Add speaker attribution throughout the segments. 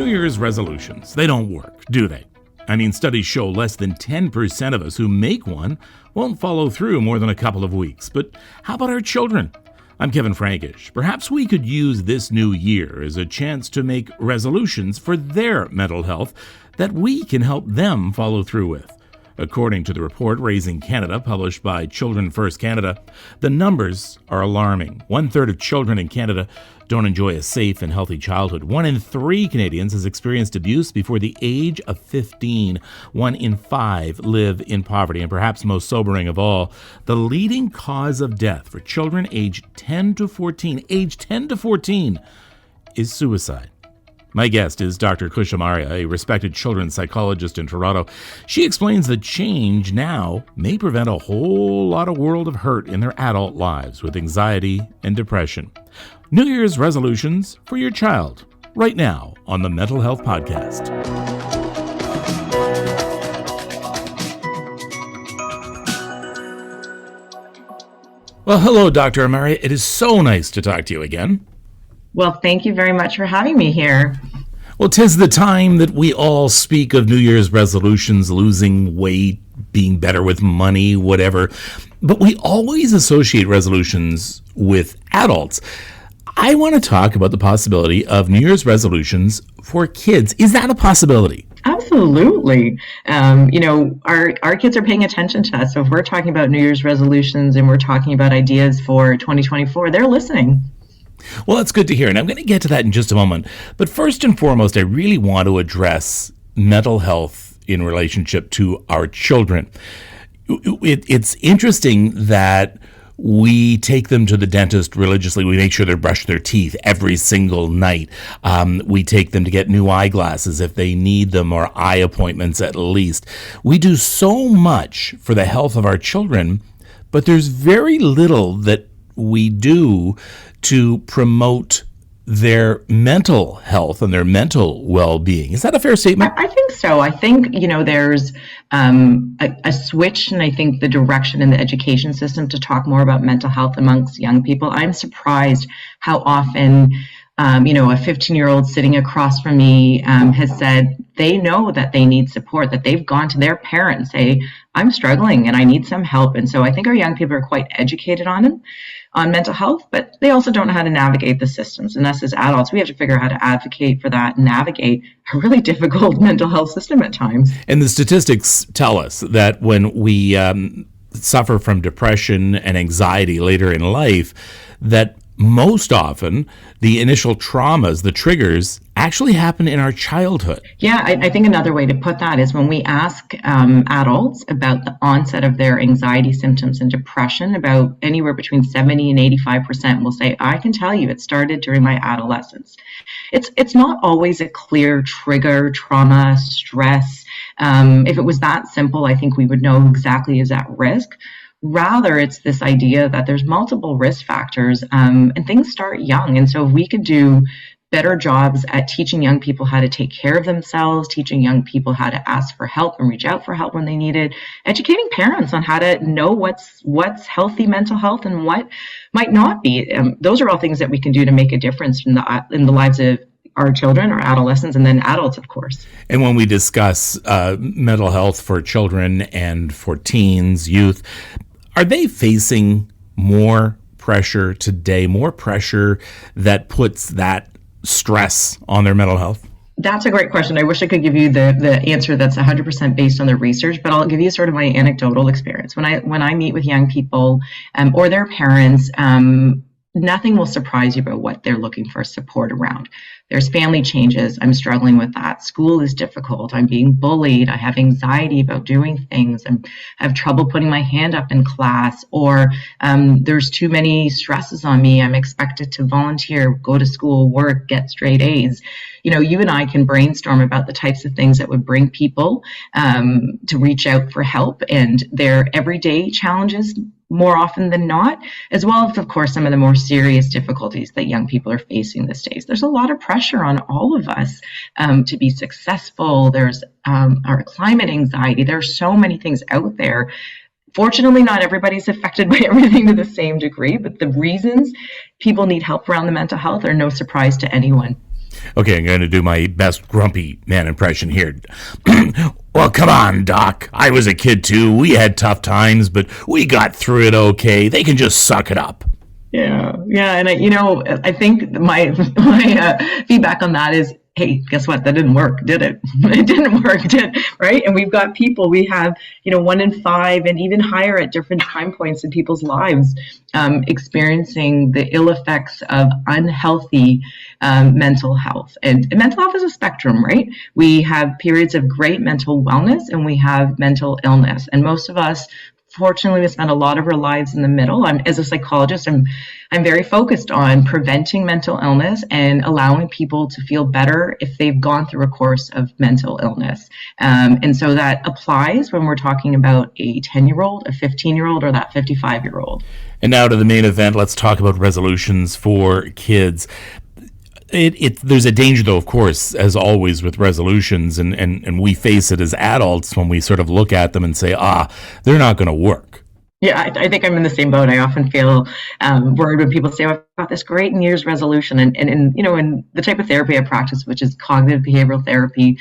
Speaker 1: New Year's resolutions, they don't work, do they? I mean, studies show less than 10% of us who make one won't follow through more than a couple of weeks. But how about our children? I'm Kevin Frankish. Perhaps we could use this new year as a chance to make resolutions for their mental health that we can help them follow through with. According to the report Raising Canada, published by Children First Canada, the numbers are alarming. 1/3 of children in Canada don't enjoy a safe and healthy childhood. 1 in 3 Canadians has experienced abuse before the age of 15. 1 in 5 live in poverty. And perhaps most sobering of all, the leading cause of death for children aged 10 to 14, is suicide. My guest is Dr. Khush Amaria, a respected children's psychologist in Toronto. She explains that change now may prevent a whole lot of world of hurt in their adult lives with anxiety and depression. New Year's resolutions for your child, right now on the Mental Health Podcast. Well, hello, Dr. Amaria. It is so nice to talk to you again.
Speaker 2: Well, thank you very much for having me here.
Speaker 1: Well, 'tis the time that we all speak of New Year's resolutions, losing weight, being better with money, whatever. But we always associate resolutions with adults. I want to talk about the possibility of New Year's resolutions for kids. Is that a possibility?
Speaker 2: Absolutely. Our kids are paying attention to us. So if we're talking about New Year's resolutions and we're talking about ideas for 2024, they're listening.
Speaker 1: Well, that's good to hear, and I'm going to get to that in just a moment. But first and foremost, I really want to address mental health in relationship to our children. It's interesting that we take them to the dentist religiously. We make sure they brush their teeth every single night. We take them to get new eyeglasses if they need them, or eye appointments at least. We do so much for the health of our children, but there's very little that we do to promote their mental health and their mental well-being. Is that a fair statement?
Speaker 2: I think so. I think, there's a switch, and I think the direction in the education system to talk more about mental health amongst young people. I'm surprised how often, a 15-year-old sitting across from me has said they know that they need support, that they've gone to their parents, say, I'm struggling and I need some help. And so I think our young people are quite educated on mental health, but they also don't know how to navigate the systems. And us as adults, we have to figure out how to advocate for that and navigate a really difficult mental health system at times.
Speaker 1: And the statistics tell us that when we suffer from depression and anxiety later in life, that most often the initial traumas, the triggers, actually happen in our childhood.
Speaker 2: Yeah, I think another way to put that is when we ask adults about the onset of their anxiety symptoms and depression, about anywhere between 70 and 85% will say, I can tell you it started during my adolescence. It's not always a clear trigger, trauma, stress. If it was that simple, I think we would know exactly is at risk. Rather, it's this idea that there's multiple risk factors and things start young. And so if we could do better jobs at teaching young people how to take care of themselves, teaching young people how to ask for help and reach out for help when they need it, educating parents on how to know what's healthy mental health and what might not be. Those are all things that we can do to make a difference in the lives of our children, our adolescents, and then adults, of course.
Speaker 1: And when we discuss mental health for children and for teens, youth, are they facing more pressure today, more pressure that puts that stress on their mental health?
Speaker 2: That's a great question. I wish I could give you the answer that's 100% based on the research, but I'll give you sort of my anecdotal experience. When I meet with young people or their parents, nothing will surprise you about what they're looking for support around. There's family changes. I'm struggling with that. School is difficult. I'm being bullied. I have anxiety about doing things. I have trouble putting my hand up in class, or there's too many stresses on me. I'm expected to volunteer, go to school, work, get straight A's. You and I can brainstorm about the types of things that would bring people to reach out for help and their everyday challenges more often than not, as well as, of course, some of the more serious difficulties that young people are facing these days. There's a lot of pressure on all of us to be successful. There's our climate anxiety. There are so many things out there. Fortunately, not everybody's affected by everything to the same degree, but the reasons people need help around the mental health are no surprise to anyone.
Speaker 1: Okay, I'm going to do my best grumpy man impression here. Well, come on, Doc. I was a kid too. We had tough times, but we got through it okay. They can just suck it up.
Speaker 2: Yeah, and I think my feedback on that is, hey, guess what? That didn't work, did it? It didn't work, right? And we've got people. We have 1 in 5, and even higher at different time points in people's lives, experiencing the ill effects of unhealthy mental health. And mental health is a spectrum, right? We have periods of great mental wellness, and we have mental illness. And most of us, fortunately, we spend a lot of our lives in the middle. As a psychologist, I'm very focused on preventing mental illness and allowing people to feel better if they've gone through a course of mental illness. And so that applies when we're talking about a 10-year-old, a 15-year-old, or that 55-year-old.
Speaker 1: And now to the main event. Let's talk about resolutions for kids. There's a danger, though, of course, as always with resolutions, and we face it as adults when we sort of look at them and say, they're not going to work.
Speaker 2: Yeah, I think I'm in the same boat. I often feel worried when people say, I've got this great New Year's resolution. And in the type of therapy I practice, which is cognitive behavioral therapy,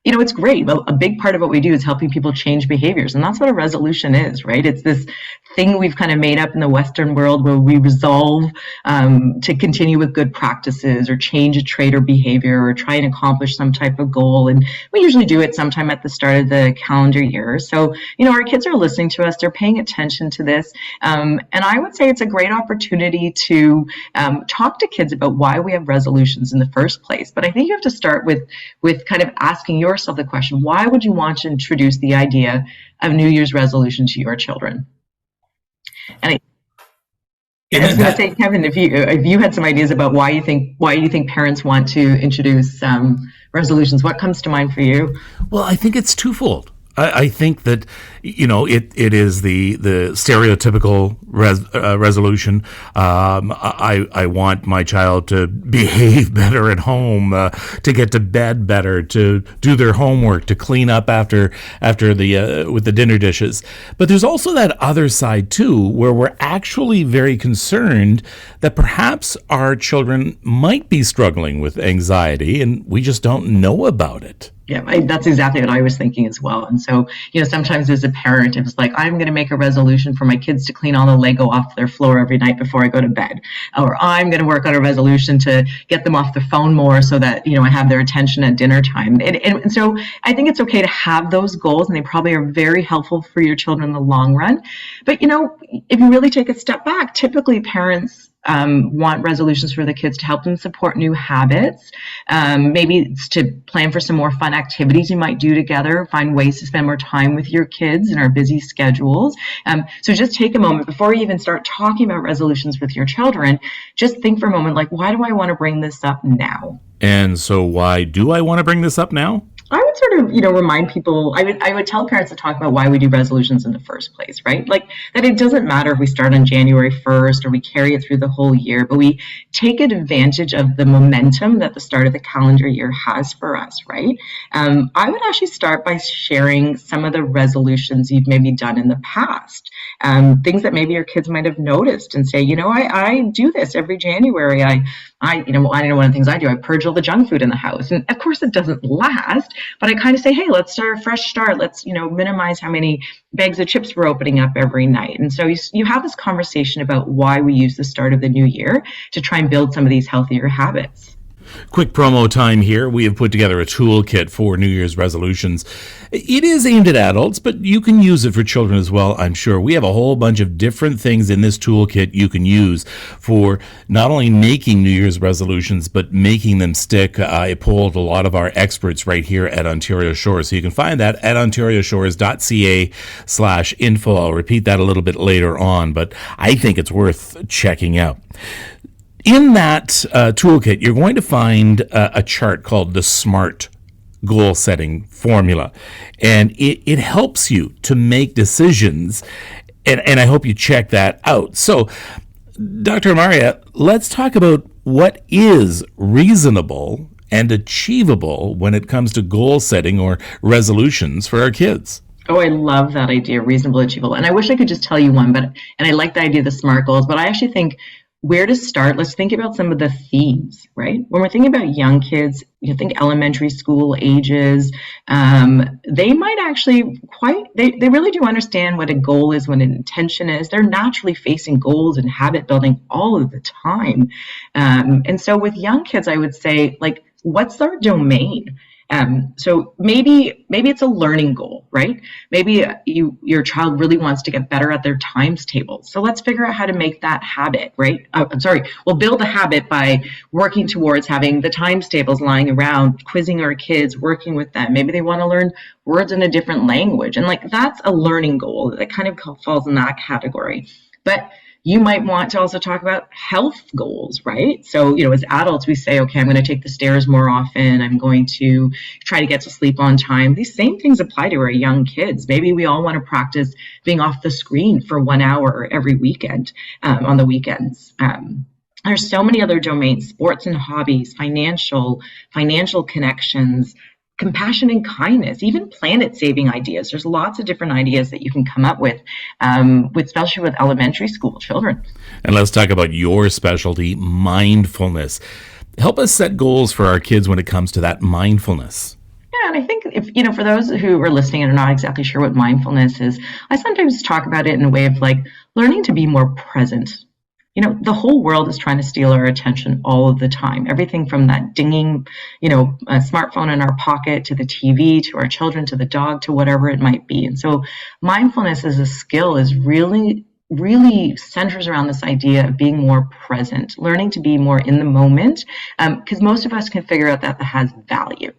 Speaker 2: it's great. Well, a big part of what we do is helping people change behaviors. And that's what a resolution is, right? It's this thing we've kind of made up in the Western world where we resolve to continue with good practices or change a trait or behavior or try and accomplish some type of goal. And we usually do it sometime at the start of the calendar year. So, our kids are listening to us. They're paying attention to this. And I would say it's a great opportunity to talk to kids about why we have resolutions in the first place. But I think you have to start with kind of asking yourself the question, why would you want to introduce the idea of New Year's resolution to your children? And I was going to say, Kevin, if you had some ideas about why you think parents want to introduce resolutions, what comes to mind for you?
Speaker 1: Well, I think it's twofold. I think that, it is the stereotypical resolution. I want my child to behave better at home, to get to bed better, to do their homework, to clean up after the with the dinner dishes. But there's also that other side too, where we're actually very concerned that perhaps our children might be struggling with anxiety, and we just don't know about it.
Speaker 2: Yeah, that's exactly what I was thinking as well. And so, sometimes as a parent, it's like, I'm going to make a resolution for my kids to clean all the Lego off their floor every night before I go to bed. Or I'm going to work on a resolution to get them off the phone more so that, I have their attention at dinner time. And so I think it's okay to have those goals, and they probably are very helpful for your children in the long run. But, if you really take a step back, typically parents want resolutions for the kids to help them support new habits. Maybe it's to plan for some more fun activities you might do together, find ways to spend more time with your kids in our busy schedules. So just take a moment before you even start talking about resolutions with your children. Just think for a moment, like, why do I want to bring this up now?
Speaker 1: And so why do I want to bring this up now?
Speaker 2: I would sort of, remind people, I would tell parents to talk about why we do resolutions in the first place, right? Like that it doesn't matter if we start on January 1st or we carry it through the whole year, but we take advantage of the momentum that the start of the calendar year has for us, right? I would actually start by sharing some of the resolutions you've maybe done in the past, things that maybe your kids might have noticed and say, I do this every January. I know one of the things I do, I purge all the junk food in the house. And of course it doesn't last, but I kind of say, hey, let's start a fresh start. Let's, minimize how many bags of chips we're opening up every night. And so you have this conversation about why we use the start of the new year to try and build some of these healthier habits.
Speaker 1: Quick promo time here. We have put together a toolkit for New Year's resolutions. It is aimed at adults, but you can use it for children as well, I'm sure. We have a whole bunch of different things in this toolkit you can use for not only making New Year's resolutions, but making them stick. I polled a lot of our experts right here at Ontario Shores. So you can find that at ontarioshores.ca/info. I'll repeat that a little bit later on, but I think it's worth checking out. In that toolkit, you're going to find a chart called the SMART goal setting formula, and it helps you to make decisions, and I hope you check that out. So, Dr. Amaria, let's talk about what is reasonable and achievable when it comes to goal setting or resolutions for our kids.
Speaker 2: Oh, I love that idea, reasonable, achievable. And I wish I could just tell you one, and I like the idea of the SMART goals, but I actually think where to start, let's think about some of the themes, right? When we're thinking about young kids, you think elementary school ages, they might actually they really do understand what a goal is, what an intention is. They're naturally facing goals and habit building all of the time. And so with young kids, I would say, like, what's their domain? So maybe it's a learning goal, right? Maybe your child really wants to get better at their times tables. So let's figure out how to make that habit, right? We'll build a habit by working towards having the times tables lying around, quizzing our kids, working with them. Maybe they want to learn words in a different language. And like, that's a learning goal that kind of falls in that category. But you might want to also talk about health goals, right? So, as adults, we say, okay, I'm going to take the stairs more often. I'm going to try to get to sleep on time. These same things apply to our young kids. Maybe we all want to practice being off the screen for 1 hour every weekend, on the weekends. There's so many other domains: sports and hobbies, financial connections, compassion and kindness, even planet-saving ideas. There's lots of different ideas that you can come up with, especially with elementary school children.
Speaker 1: And let's talk about your specialty, mindfulness. Help us set goals for our kids when it comes to that mindfulness.
Speaker 2: Yeah, and I think if, for those who are listening and are not exactly sure what mindfulness is, I sometimes talk about it in a way of like learning to be more present. The whole world is trying to steal our attention all of the time. Everything from that dinging, a smartphone in our pocket, to the TV, to our children, to the dog, to whatever it might be. And so mindfulness as a skill is really centers around this idea of being more present, learning to be more in the moment, because most of us can figure out that has value.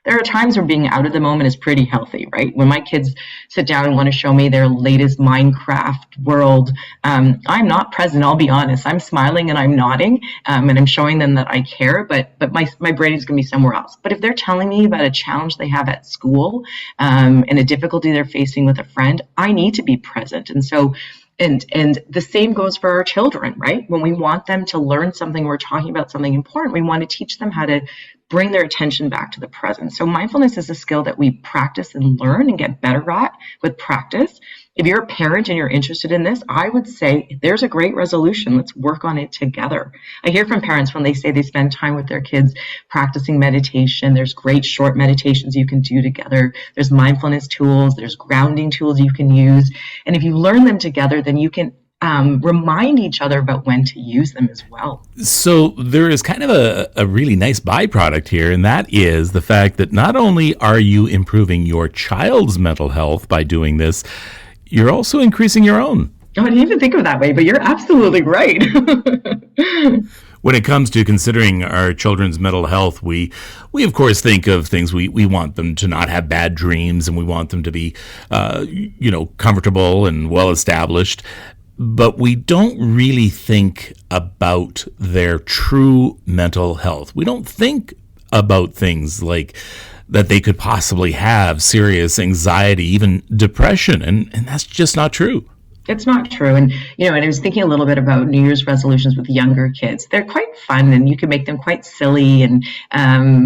Speaker 2: There are times where being out of the moment is pretty healthy, right? When my kids sit down and want to show me their latest Minecraft world, I'm not present, I'll be honest. I'm smiling and I'm nodding, and I'm showing them that I care, but my brain is going to be somewhere else. But if they're telling me about a challenge they have at school, and a difficulty they're facing with a friend, I need to be present. And so And the same goes for our children, right? When we want them to learn something, we're talking about something important, we want to teach them how to bring their attention back to the present. So mindfulness is a skill that we practice and learn and get better at with practice. If you're a parent and you're interested in this, I would say there's a great resolution. Let's work on it together. I hear from parents when they say they spend time with their kids practicing meditation. There's great short meditations you can do together. There's mindfulness tools. There's grounding tools you can use. And if you learn them together, then you can remind each other about when to use them as well.
Speaker 1: So there is kind of a really nice byproduct here, and that is the fact that not only are you improving your child's mental health by doing this, you're also increasing your own.
Speaker 2: Oh, I didn't even think of it that way, but you're absolutely right.
Speaker 1: When it comes to considering our children's mental health, we of course think of things. We want them to not have bad dreams, and we want them to be, comfortable and well established. But we don't really think about their true mental health. We don't think about things like that they could possibly have serious anxiety, even depression, and that's just not true.
Speaker 2: It's not true. And, and I was thinking a little bit about New Year's resolutions with younger kids. They're quite fun, and you can make them quite silly, and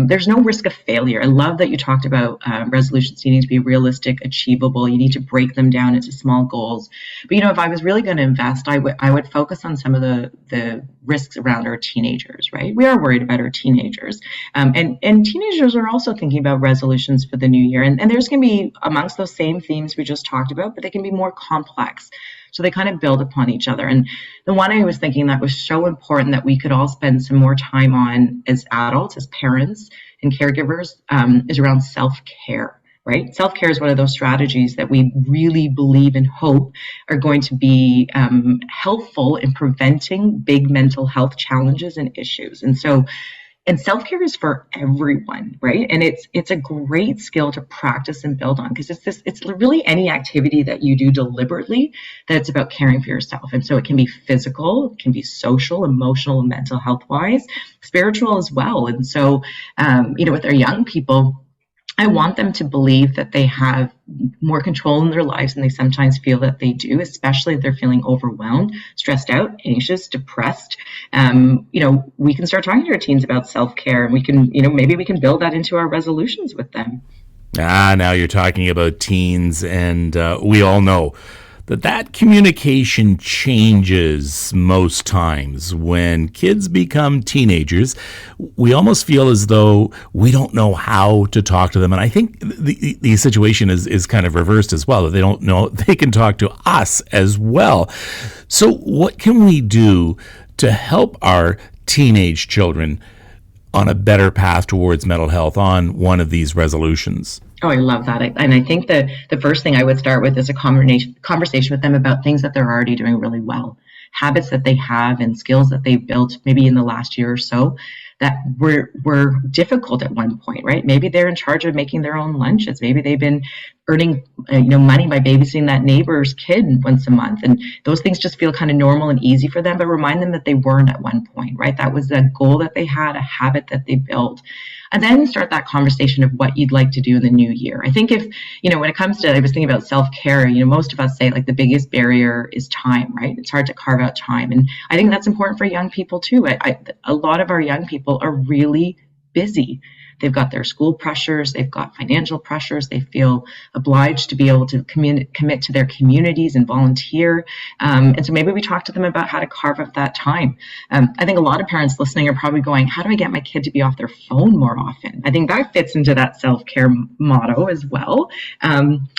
Speaker 2: there's no risk of failure. I love that you talked about resolutions needing to be realistic, achievable. You need to break them down into small goals. But, if I was really going to invest, I would focus on some of the risks around our teenagers, right? We are worried about our teenagers. And teenagers are also thinking about resolutions for the new year. And there's going to be amongst those same themes we just talked about, but they can be more complex. So they kind of build upon each other. And the one I was thinking that was so important that we could all spend some more time on as adults, as parents and caregivers, is around self-care, right? Self-care is one of those strategies that we really believe and hope are going to be helpful in preventing big mental health challenges and issues. And self-care is for everyone, right? And it's a great skill to practice and build on, because it's really any activity that you do deliberately that's about caring for yourself. And so it can be physical, it can be social, emotional, and mental health wise, spiritual as well. And so, with our young people, I want them to believe that they have more control in their lives than they sometimes feel that they do, especially if they're feeling overwhelmed, stressed out, anxious, depressed. We can start talking to our teens about self-care, and we can, maybe we can build that into our resolutions with them.
Speaker 1: Now you're talking about teens, and we all know that communication changes most times. When kids become teenagers, we almost feel as though we don't know how to talk to them. And I think the situation is kind of reversed as well, that they don't know they can talk to us as well. So what can we do to help our teenage children on a better path towards mental health on one of these resolutions?
Speaker 2: Oh, I love that. And I think that the first thing I would start with is a conversation with them about things that they're already doing really well, habits that they have and skills that they've built maybe in the last year or so that were difficult at one point, right? Maybe they're in charge of making their own lunches. Maybe they've been earning money by babysitting that neighbor's kid once a month. And those things just feel kind of normal and easy for them, but remind them that they weren't at one point, right? That was a goal that they had, a habit that they built. And then start that conversation of what you'd like to do in the new year. I think if, when it comes to, I was thinking about self-care, most of us say like the biggest barrier is time, right? It's hard to carve out time. And I think that's important for young people too. A lot of our young people are really busy. They've got their school pressures, they've got financial pressures, they feel obliged to be able to commit to their communities and volunteer. And so maybe we talk to them about how to carve up that time. I think a lot of parents listening are probably going, how do I get my kid to be off their phone more often? I think that fits into that self-care motto as well.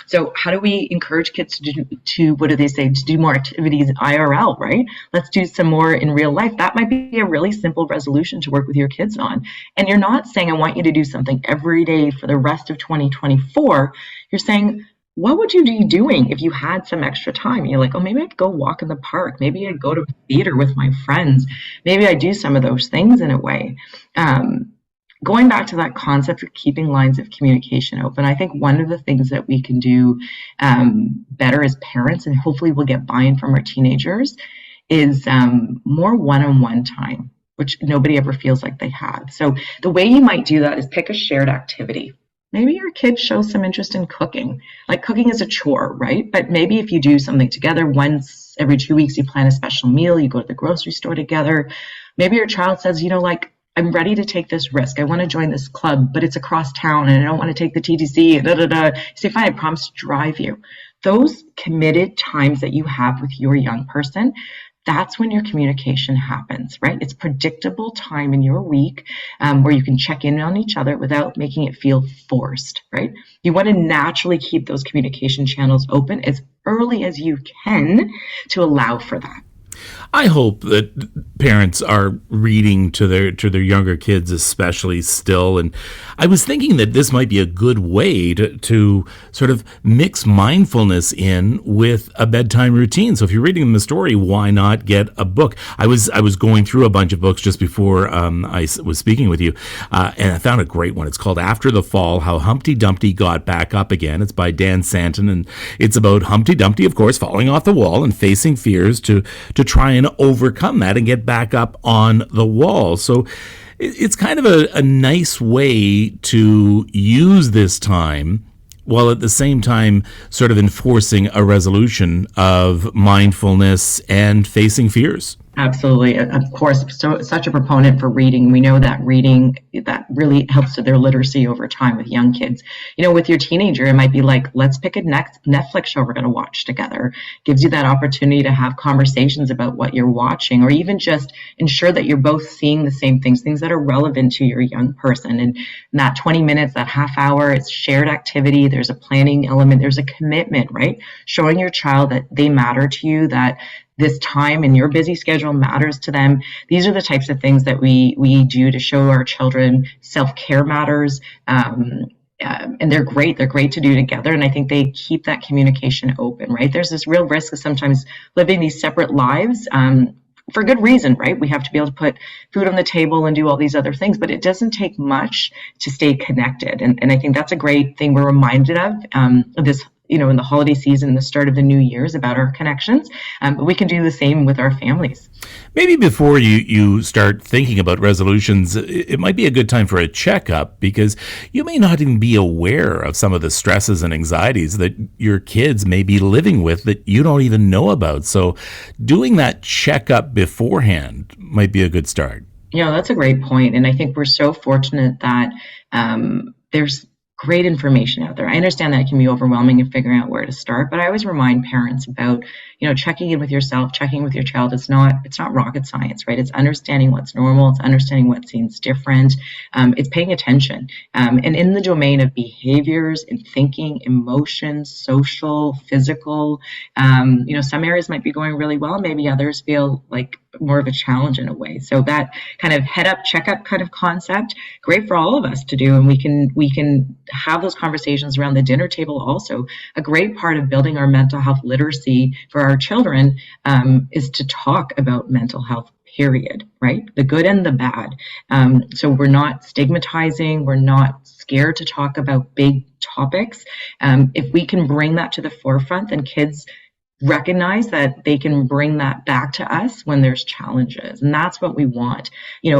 Speaker 2: So how do we encourage kids to what do they say, to do more activities IRL, right? Let's do some more in real life. That might be a really simple resolution to work with your kids on. And you're not saying, I want you to do something every day for the rest of 2024. You're saying, what would you be doing if you had some extra time? You're like, oh, maybe I'd go walk in the park. Maybe I'd go to theater with my friends. Maybe I do some of those things in a way. Going back to that concept of keeping lines of communication open, I think one of the things that we can do better as parents, and hopefully we'll get buy-in from our teenagers, is more one-on-one time, which nobody ever feels like they have. So the way you might do that is pick a shared activity. Maybe your kid shows some interest in cooking. Like cooking is a chore, right? But maybe if you do something together, once every 2 weeks, you plan a special meal, you go to the grocery store together. Maybe your child says, I'm ready to take this risk. I want to join this club, but it's across town and I don't want to take the TTC. You say, fine, I promise to drive you. Those committed times that you have with your young person, that's when your communication happens, right? It's predictable time in your week where you can check in on each other without making it feel forced, right? You want to naturally keep those communication channels open as early as you can to allow for that.
Speaker 1: I hope that parents are reading to their younger kids, especially still. And I was thinking that this might be a good way to sort of mix mindfulness in with a bedtime routine. So if you're reading them the story, why not get a book? I was going through a bunch of books just before I was speaking with you, and I found a great one. It's called After the Fall: How Humpty Dumpty Got Back Up Again. It's by Dan Santon, and it's about Humpty Dumpty, of course, falling off the wall and facing fears to try and overcome that and get back up on the wall. So it's kind of a nice way to use this time while at the same time sort of enforcing a resolution of mindfulness and facing fears.
Speaker 2: Absolutely. Of course, such a proponent for reading. We know that reading, that really helps with their literacy over time with young kids. With your teenager, it might be like, let's pick a next Netflix show we're going to watch together. Gives you that opportunity to have conversations about what you're watching, or even just ensure that you're both seeing the same things that are relevant to your young person. And in that 20 minutes, that half hour, it's shared activity. There's a planning element. There's a commitment, right? Showing your child that they matter to you, that this time in your busy schedule matters to them. These are the types of things that we do to show our children self-care matters. And they're great. They're great to do together. And I think they keep that communication open, right? There's this real risk of sometimes living these separate lives for good reason, right? We have to be able to put food on the table and do all these other things, but it doesn't take much to stay connected. And I think that's a great thing we're reminded of this, in the holiday season, the start of the new year's, about our connections. But we can do the same with our families.
Speaker 1: Maybe before you start thinking about resolutions, it might be a good time for a checkup, because you may not even be aware of some of the stresses and anxieties that your kids may be living with that you don't even know about. So doing that checkup beforehand might be a good start.
Speaker 2: That's a great point. And I think we're so fortunate that there's great information out there. I understand that it can be overwhelming in figuring out where to start, but I always remind parents about, checking in with yourself, checking with your child. It's not rocket science, right? It's understanding what's normal. It's understanding what seems different. It's paying attention. And in the domain of behaviors and thinking, emotions, social, physical, some areas might be going really well. Maybe others feel like more of a challenge in a way. So that kind of head up, check up kind of concept, great for all of us to do. And we can have those conversations around the dinner table. Also, a great part of building our mental health literacy for our children is to talk about mental health, period, right? The good and the bad. So we're not stigmatizing, we're not scared to talk about big topics. If we can bring that to the forefront, then kids recognize that they can bring that back to us when there's challenges. And that's what we want.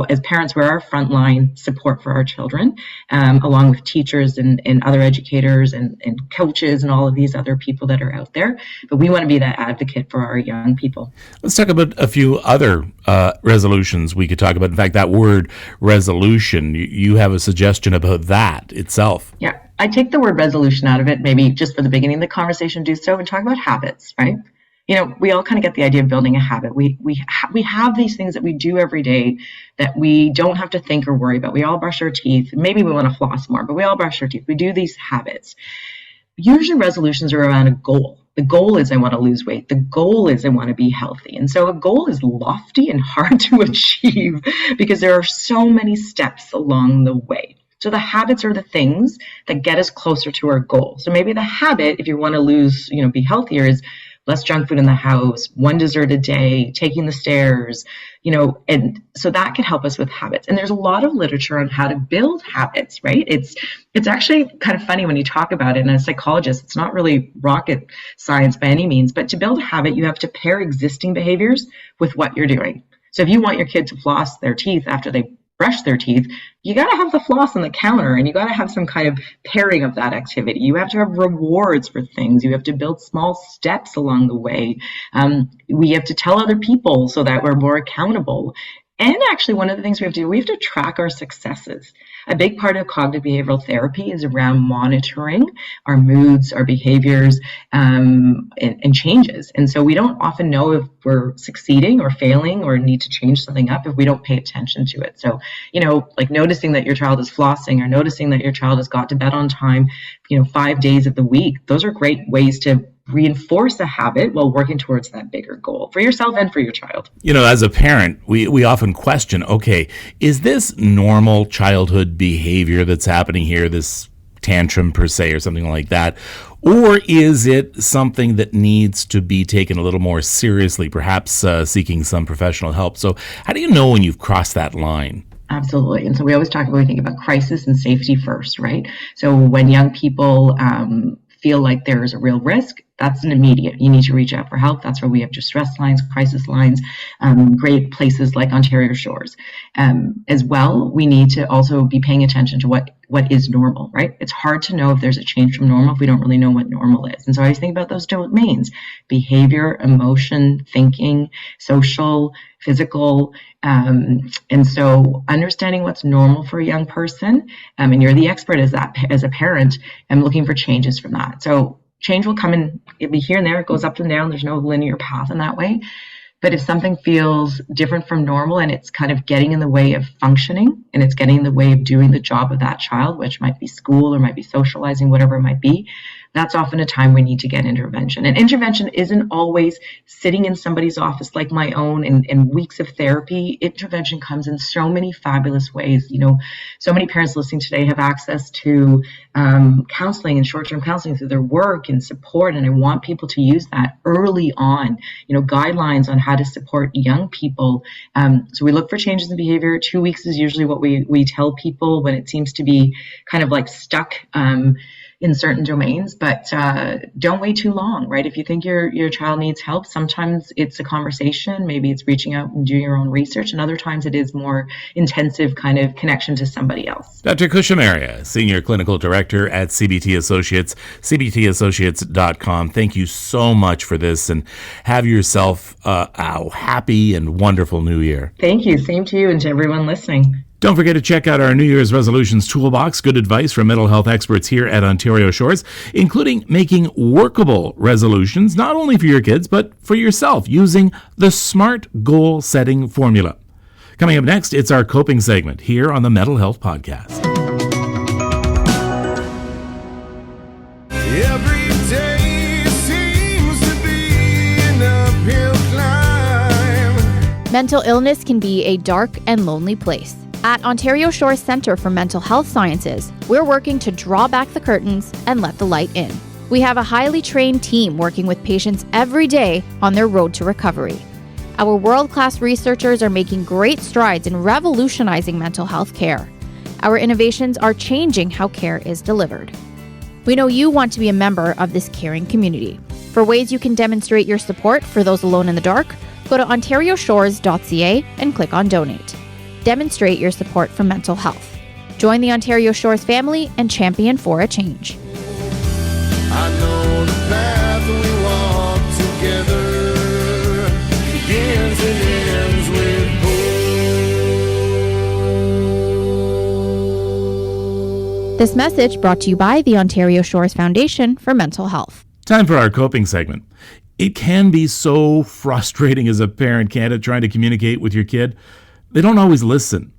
Speaker 2: As parents, we're our frontline support for our children, along with teachers and other educators and coaches and all of these other people that are out there. But we want to be that advocate for our young people.
Speaker 1: Let's talk about a few other resolutions we could talk about. In fact, that word resolution, you have a suggestion about that itself.
Speaker 2: Yeah. I take the word resolution out of it, maybe just for the beginning of the conversation, do so, and talk about habits, right? We all kind of get the idea of building a habit. We have these things that we do every day that we don't have to think or worry about. We all brush our teeth. Maybe we want to floss more, but we all brush our teeth. We do these habits. Usually resolutions are around a goal. The goal is I want to lose weight. The goal is I want to be healthy. And so a goal is lofty and hard to achieve because there are so many steps along the way. So the habits are the things that get us closer to our goal. So maybe the habit, if you want to lose, be healthier, is less junk food in the house, one dessert a day, taking the stairs, and so that can help us with habits. And there's a lot of literature on how to build habits, right? It's actually kind of funny when you talk about it. And as a psychologist, it's not really rocket science by any means, but to build a habit, you have to pair existing behaviors with what you're doing. So if you want your kid to floss their teeth after they brush their teeth, you got to have the floss on the counter and you got to have some kind of pairing of that activity. You have to have rewards for things. You have to build small steps along the way. We have to tell other people so that we're more accountable. And actually, one of the things we have to track our successes. A big part of cognitive behavioral therapy is around monitoring our moods, our behaviors, and changes. And so we don't often know if we're succeeding or failing or need to change something up if we don't pay attention to it. So, like noticing that your child is flossing or noticing that your child has got to bed on time, 5 days of the week, those are great ways to reinforce a habit while working towards that bigger goal for yourself and for your child.
Speaker 1: As a parent, we often question, okay, is this normal childhood behavior that's happening here, this tantrum per se or something like that? Or is it something that needs to be taken a little more seriously, perhaps seeking some professional help? So how do you know when you've crossed that line?
Speaker 2: Absolutely. And so we always we think about crisis and safety first, right? So when young people feel like there's a real risk, that's an immediate. You need to reach out for help. That's where we have distress lines, crisis lines, great places like Ontario Shores. As well, we need to also be paying attention to what is normal, right? It's hard to know if there's a change from normal if we don't really know what normal is. And so I always think about those domains: behavior, emotion, thinking, social, physical. And so understanding what's normal for a young person, and you're the expert as a parent, and looking for changes from that. So change will come in, it'll be here and there, it goes up and down, there's no linear path in that way. But if something feels different from normal and it's kind of getting in the way of functioning and it's getting in the way of doing the job of that child, which might be school or might be socializing, whatever it might be, that's often a time we need to get intervention. And intervention isn't always sitting in somebody's office like my own and weeks of therapy. Intervention comes in so many fabulous ways. So many parents listening today have access to counseling and short-term counseling through their work and support. And I want people to use that early on, guidelines on how to support young people. So we look for changes in behavior. 2 weeks is usually what we tell people when it seems to be kind of like stuck in certain domains, but don't wait too long, right? If you think your child needs help, sometimes it's a conversation, maybe it's reaching out and doing your own research, and other times it is more intensive kind of connection to somebody else.
Speaker 1: Dr. Khush Amaria, Senior Clinical Director at CBT Associates, cbtassociates.com. Thank you so much for this, and have yourself a happy and wonderful new year.
Speaker 2: Thank you. Same to you and to everyone listening.
Speaker 1: Don't forget to check out our New Year's Resolutions Toolbox, good advice from mental health experts here at Ontario Shores, including making workable resolutions, not only for your kids, but for yourself, using the SMART goal setting formula. Coming up next, it's our coping segment here on the Mental Health Podcast.
Speaker 3: Every day seems to be an uphill climb.
Speaker 4: Mental illness can be a dark and lonely place. At Ontario Shores Centre for Mental Health Sciences, we're working to draw back the curtains and let the light in. We have a highly trained team working with patients every day on their road to recovery. Our world-class researchers are making great strides in revolutionizing mental health care. Our innovations are changing how care is delivered. We know you want to be a member of this caring community. For ways you can demonstrate your support for those alone in the dark, go to ontarioshores.ca and click on Donate. Demonstrate your support for mental health. Join the Ontario Shores family and champion for a change.
Speaker 3: I know the path we walk together begins and ends with hope.
Speaker 4: This message brought to you by the Ontario Shores Foundation for Mental Health.
Speaker 1: Time for our coping segment. It can be so frustrating as a parent, can't it, trying to communicate with your kid? They don't always listen.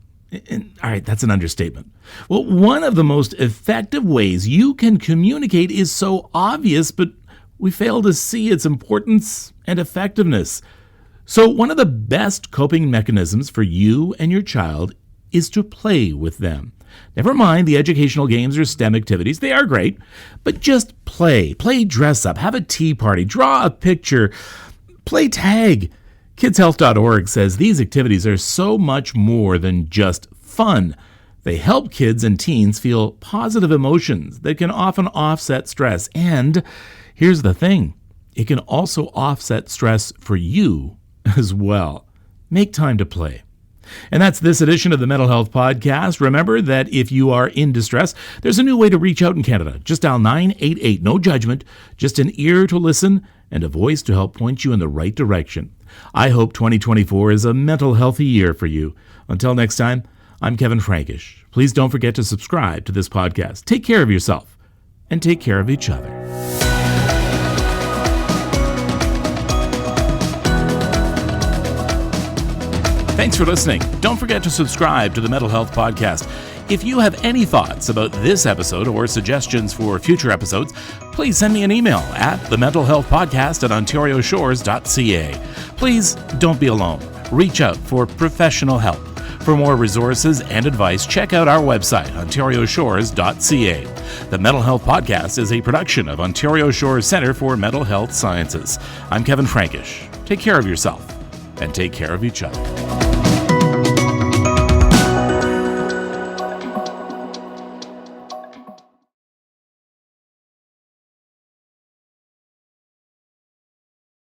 Speaker 1: And, all right, that's an understatement. Well, one of the most effective ways you can communicate is so obvious, but we fail to see its importance and effectiveness. So one of the best coping mechanisms for you and your child is to play with them. Never mind the educational games or STEM activities. They are great, but just play. Play dress up, have a tea party, draw a picture, play tag. KidsHealth.org says these activities are so much more than just fun. They help kids and teens feel positive emotions that can often offset stress. And here's the thing, it can also offset stress for you as well. Make time to play. And that's this edition of the Mental Health Podcast. Remember that if you are in distress, there's a new way to reach out in Canada. Just dial 988, no judgment, just an ear to listen and a voice to help point you in the right direction. I hope 2024 is a mental healthy year for you. Until next time, I'm Kevin Frankish. Please don't forget to subscribe to this podcast. Take care of yourself and take care of each other. Thanks for listening. Don't forget to subscribe to the Mental Health Podcast. If you have any thoughts about this episode or suggestions for future episodes, please send me an email at thementalhealthpodcast@ontarioshores.ca. Please don't be alone. Reach out for professional help. For more resources and advice, check out our website, ontarioshores.ca. The Mental Health Podcast is a production of Ontario Shores Centre for Mental Health Sciences. I'm Kevin Frankish. Take care of yourself and take care of each other.